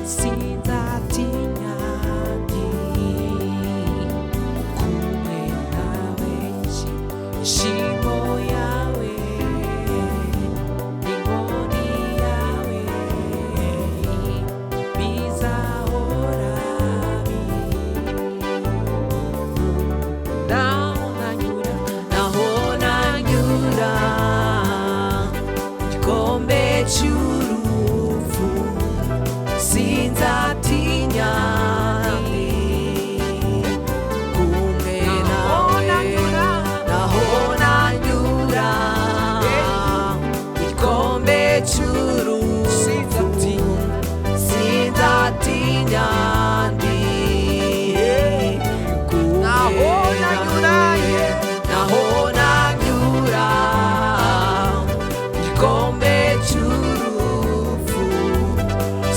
sinzatinya kumwe nawe ishimo yawe inkoni yawe bizahora naho nanyura igikombe cy'urupfu sinzatinya kumwe nawe naho nanyura igikombe cy'urupfu sinzatinya naho nanyura igikombe cy'urupfu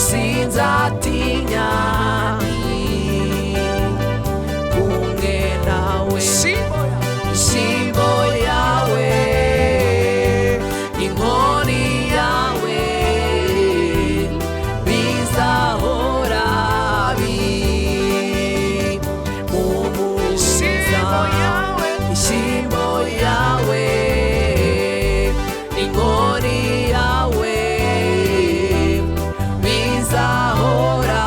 sinzatinya kumwe nawe ishimo yawe inkoni yawe bizahora bimpumuriza ishimo yawe inkoni yawe bizahora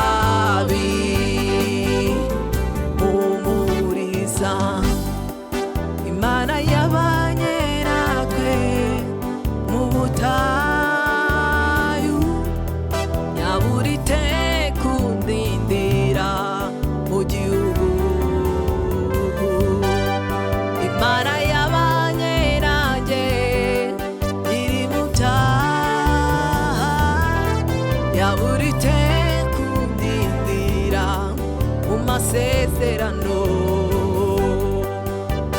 bimpumuriza Imana yabanye natwe mu butayu yabura iteka undindira mu gihugu Imana yabanye nanjye iri mu butaha yabura iteka undindira mu masezerano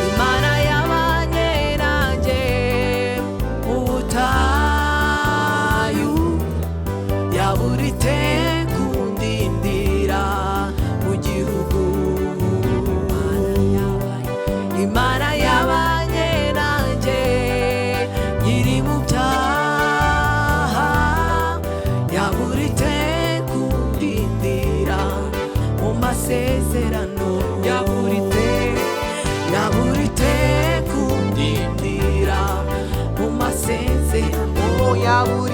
Imana yabanye nanjye mu butayu yabura iteka undindira mu gihugu Imana yabanye nanjye iri mu byaha yabura iteka undindira mu masezerano yabura iteka undindira mu masezerano yabura